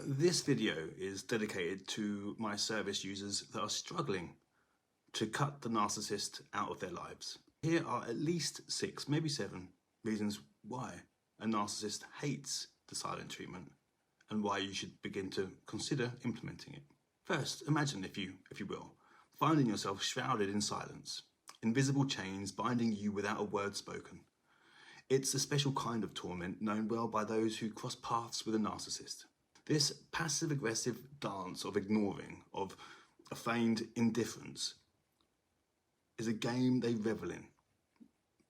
This video is dedicated to my service users that are struggling to cut the narcissist out of their lives. Here are at least 6, maybe 7 reasons why a narcissist hates the silent treatment and why you should begin to consider implementing it. First, imagine, if you will, finding yourself shrouded in silence, invisible chains binding you without a word spoken. It's a special kind of torment known well by those who cross paths with a narcissist. This passive-aggressive dance of ignoring, of a feigned indifference, is a game they revel in.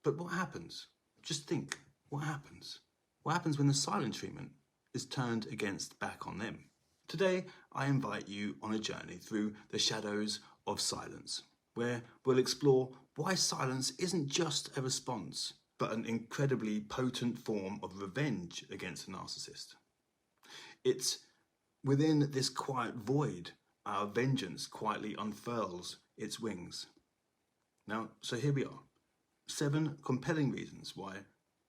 But what happens? Just think, what happens? What happens when the silent treatment is turned back on them? Today, I invite you on a journey through the shadows of silence, where we'll explore why silence isn't just a response, but an incredibly potent form of revenge against a narcissist. It's within this quiet void our vengeance quietly unfurls its wings. Now, so here we are. 7 compelling reasons why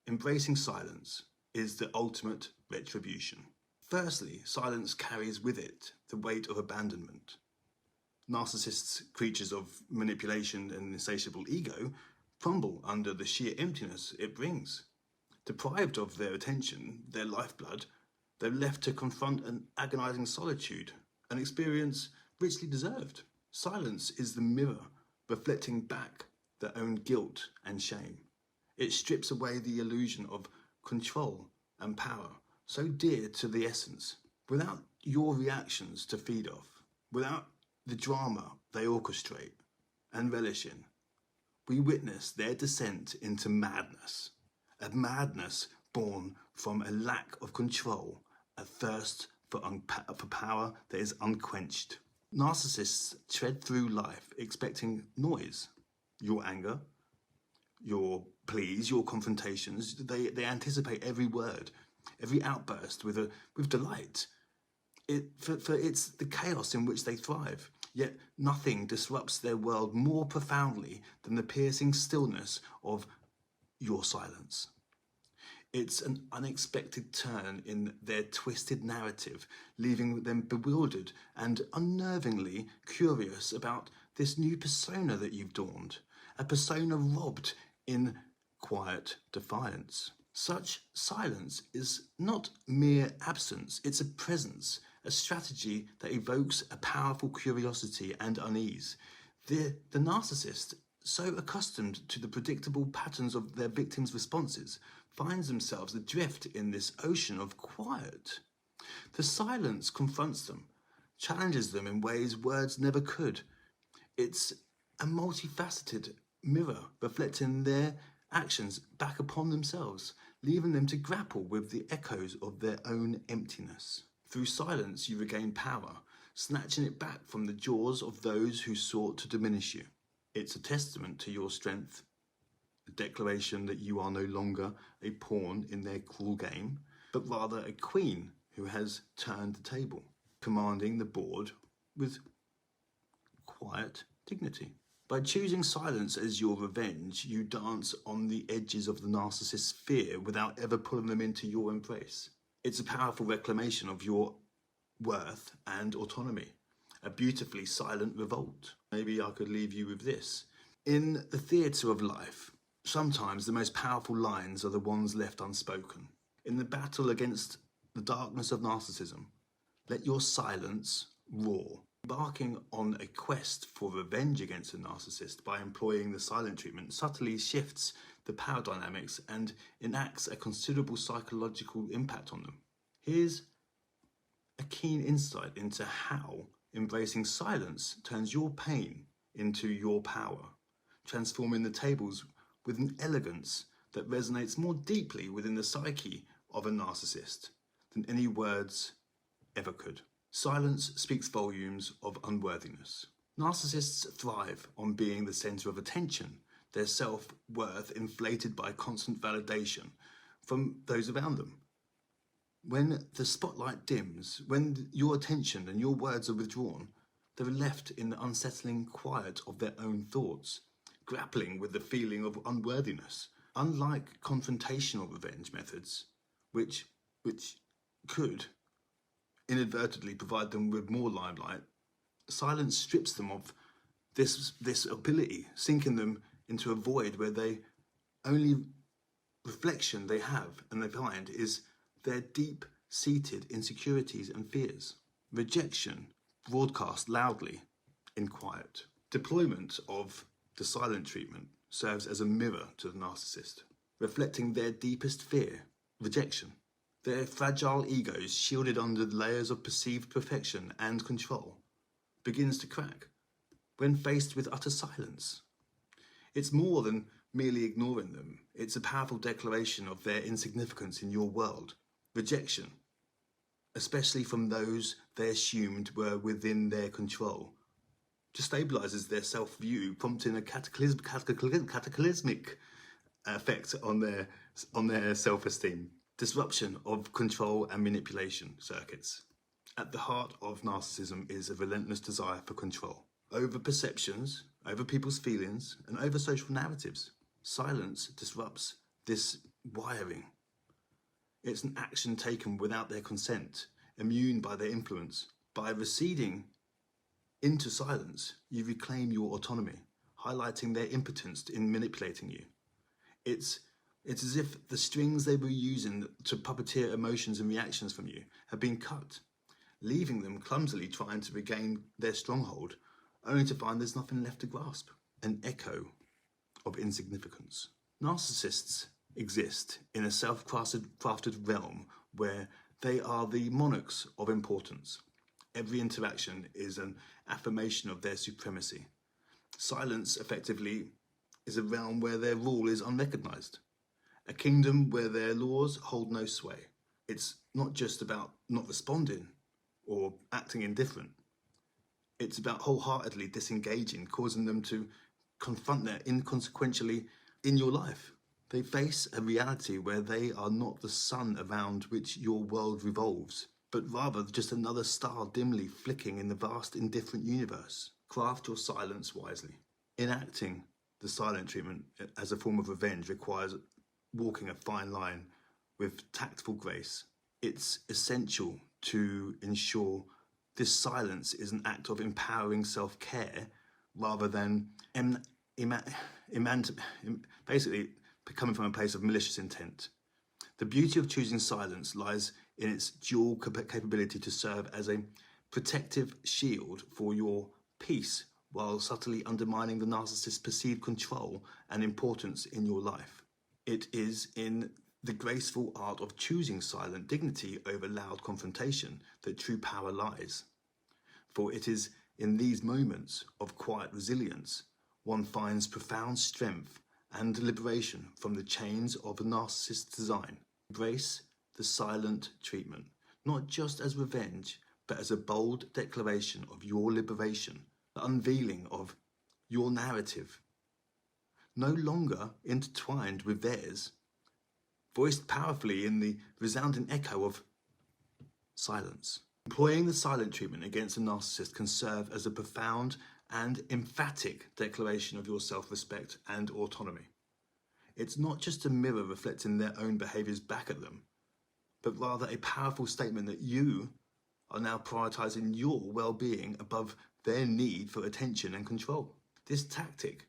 embracing silence is the ultimate retribution. Firstly, silence carries with it the weight of abandonment. Narcissists, creatures of manipulation and insatiable ego, crumble under the sheer emptiness it brings. Deprived of their attention, their lifeblood, they're left to confront an agonizing solitude, an experience richly deserved. Silence is the mirror reflecting back their own guilt and shame. It strips away the illusion of control and power, so dear to the essence. Without your reactions to feed off, without the drama they orchestrate and relish in, we witness their descent into madness, a madness born from a lack of control, a thirst for power that is unquenched. Narcissists tread through life expecting noise. Your anger, your pleas, your confrontations, they anticipate every word, every outburst with delight. It's the chaos in which they thrive. Yet nothing disrupts their world more profoundly than the piercing stillness of your silence. It's an unexpected turn in their twisted narrative, leaving them bewildered and unnervingly curious about this new persona that you've dawned, a persona robbed in quiet defiance. Such silence is not mere absence, it's a presence, a strategy that evokes a powerful curiosity and unease. The narcissist, so accustomed to the predictable patterns of their victims' responses, finds themselves adrift in this ocean of quiet. The silence confronts them, challenges them in ways words never could. It's a multifaceted mirror reflecting their actions back upon themselves, leaving them to grapple with the echoes of their own emptiness. Through silence, you regain power, snatching it back from the jaws of those who sought to diminish you. It's a testament to your strength, a declaration that you are no longer a pawn in their cruel game, but rather a queen who has turned the table, commanding the board with quiet dignity. By choosing silence as your revenge, you dance on the edges of the narcissist's fear without ever pulling them into your embrace. It's a powerful reclamation of your worth and autonomy, a beautifully silent revolt. Maybe I could leave you with this. In the theatre of life, sometimes the most powerful lines are the ones left unspoken. In the battle against the darkness of narcissism, let your silence roar. Embarking on a quest for revenge against a narcissist by employing the silent treatment subtly shifts the power dynamics and enacts a considerable psychological impact on them. Here's a keen insight into how embracing silence turns your pain into your power, transforming the tables with an elegance that resonates more deeply within the psyche of a narcissist than any words ever could. Silence speaks volumes of unworthiness. Narcissists thrive on being the center of attention, their self-worth inflated by constant validation from those around them. When the spotlight dims, when your attention and your words are withdrawn, they're left in the unsettling quiet of their own thoughts, grappling with the feeling of unworthiness. Unlike confrontational revenge methods, which could inadvertently provide them with more limelight, silence strips them of this ability, sinking them into a void where they only reflection they have and they find is their deep-seated insecurities and fears. Rejection broadcast loudly in quiet. Deployment of the silent treatment serves as a mirror to the narcissist, reflecting their deepest fear, rejection. Their fragile egos, shielded under layers of perceived perfection and control, begins to crack when faced with utter silence. It's more than merely ignoring them. It's a powerful declaration of their insignificance in your world. Rejection, especially from those they assumed were within their control, destabilizes their self-view, prompting a cataclysmic effect on their self-esteem. Disruption of control and manipulation circuits. At the heart of narcissism is a relentless desire for control, over perceptions, over people's feelings, and over social narratives. Silence disrupts this wiring. It's an action taken without their consent, immune by their influence. By receding into silence, you reclaim your autonomy, highlighting their impotence in manipulating you. It's as if the strings they were using to puppeteer emotions and reactions from you have been cut, leaving them clumsily trying to regain their stronghold, only to find there's nothing left to grasp. An echo of insignificance. Narcissists exist in a self-crafted realm where they are the monarchs of importance. Every interaction is an affirmation of their supremacy. Silence, effectively, is a realm where their rule is unrecognized. A kingdom where their laws hold no sway. It's not just about not responding or acting indifferent. It's about wholeheartedly disengaging, causing them to confront their inconsequentially in your life. They face a reality where they are not the sun around which your world revolves, but rather just another star dimly flicking in the vast indifferent universe. Craft your silence wisely. Enacting the silent treatment as a form of revenge requires walking a fine line with tactful grace. It's essential to ensure this silence is an act of empowering self-care rather than basically coming from a place of malicious intent. The beauty of choosing silence lies in its dual capability to serve as a protective shield for your peace while subtly undermining the narcissist's perceived control and importance in your life. It is in the graceful art of choosing silent dignity over loud confrontation that true power lies. For it is in these moments of quiet resilience one finds profound strength and liberation from the chains of a narcissist's design. Embrace the silent treatment, not just as revenge, but as a bold declaration of your liberation, the unveiling of your narrative, no longer intertwined with theirs, voiced powerfully in the resounding echo of silence. Employing the silent treatment against a narcissist can serve as a profound and emphatic declaration of your self-respect and autonomy. It's not just a mirror reflecting their own behaviours back at them, but rather a powerful statement that you are now prioritising your well-being above their need for attention and control. This tactic,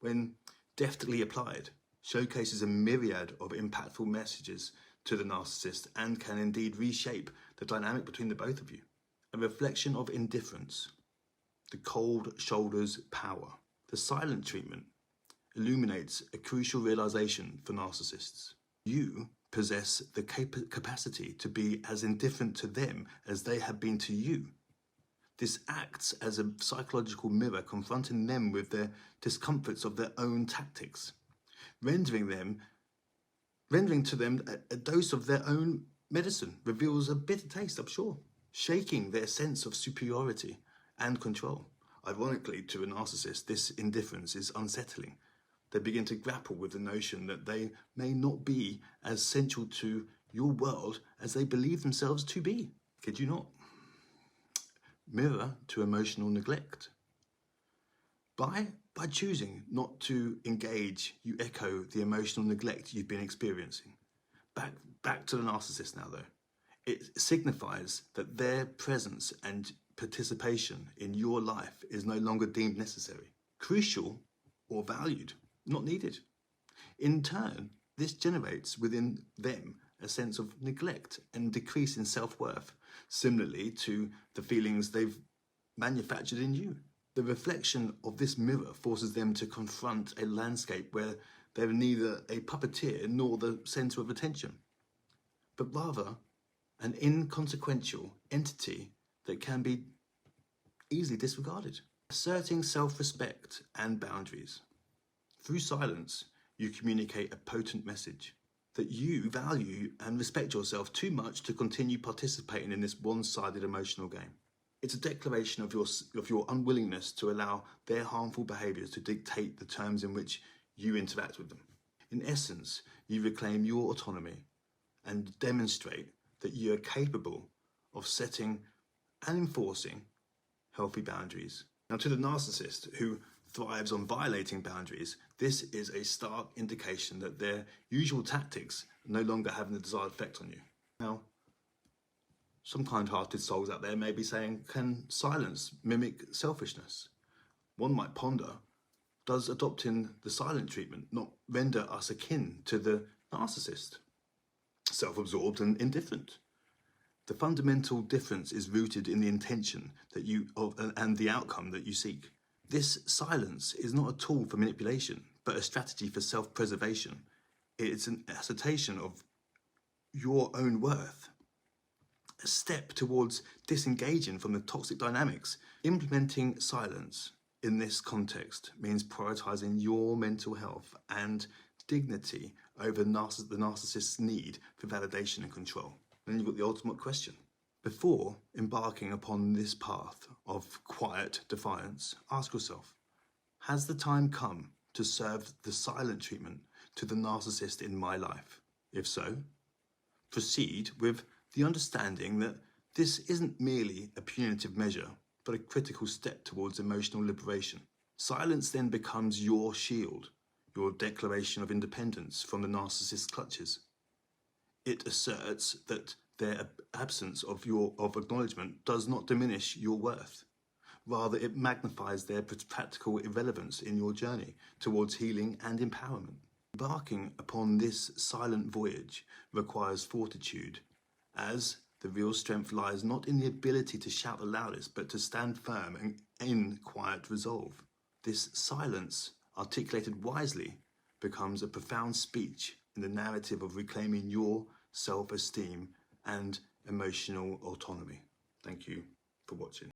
when deftly applied, showcases a myriad of impactful messages to the narcissist and can indeed reshape the dynamic between the both of you. A reflection of indifference, the cold shoulder's power. The silent treatment illuminates a crucial realization for narcissists. You possess the capacity to be as indifferent to them as they have been to you. This acts as a psychological mirror confronting them with their discomforts of their own tactics, rendering to them a dose of their own medicine reveals a bitter taste, I'm sure, shaking their sense of superiority and control. Ironically, to a narcissist, this indifference is unsettling. They begin to grapple with the notion that they may not be as central to your world as they believe themselves to be. Kid you not? Mirror to emotional neglect. By choosing not to engage, you echo the emotional neglect you've been experiencing. Back to the narcissist now, though. It signifies that their presence and participation in your life is no longer deemed necessary, crucial, or valued, not needed. In turn, this generates within them a sense of neglect and decrease in self-worth, similarly to the feelings they've manufactured in you. The reflection of this mirror forces them to confront a landscape where they're neither a puppeteer nor the center of attention, but rather an inconsequential entity that can be easily disregarded. Asserting self-respect and boundaries. Through silence, you communicate a potent message that you value and respect yourself too much to continue participating in this one-sided emotional game. It's a declaration of your unwillingness to allow their harmful behaviours to dictate the terms in which you interact with them. In essence, you reclaim your autonomy and demonstrate that you are capable of setting and enforcing healthy boundaries. Now, to the narcissist who thrives on violating boundaries, this is a stark indication that their usual tactics no longer have the desired effect on you. Now, some kind-hearted souls out there may be saying, can silence mimic selfishness? One might ponder, does adopting the silent treatment not render us akin to the narcissist, self-absorbed and indifferent? The fundamental difference is rooted in the intention that and the outcome that you seek. This silence is not a tool for manipulation, but a strategy for self-preservation. It's an assertion of your own worth, a step towards disengaging from the toxic dynamics. Implementing silence in this context means prioritizing your mental health and dignity over the narcissist's need for validation and control. Then you've got the ultimate question. Before embarking upon this path of quiet defiance, ask yourself, has the time come to serve the silent treatment to the narcissist in my life? If so, proceed with the understanding that this isn't merely a punitive measure, but a critical step towards emotional liberation. Silence then becomes your shield, your declaration of independence from the narcissist's clutches. It asserts that their absence of acknowledgement does not diminish your worth. Rather, it magnifies their practical irrelevance in your journey towards healing and empowerment. Embarking upon this silent voyage requires fortitude, as the real strength lies not in the ability to shout the loudest, but to stand firm and in quiet resolve. This silence, articulated wisely, becomes a profound speech in the narrative of reclaiming your self-esteem and emotional autonomy. Thank you for watching.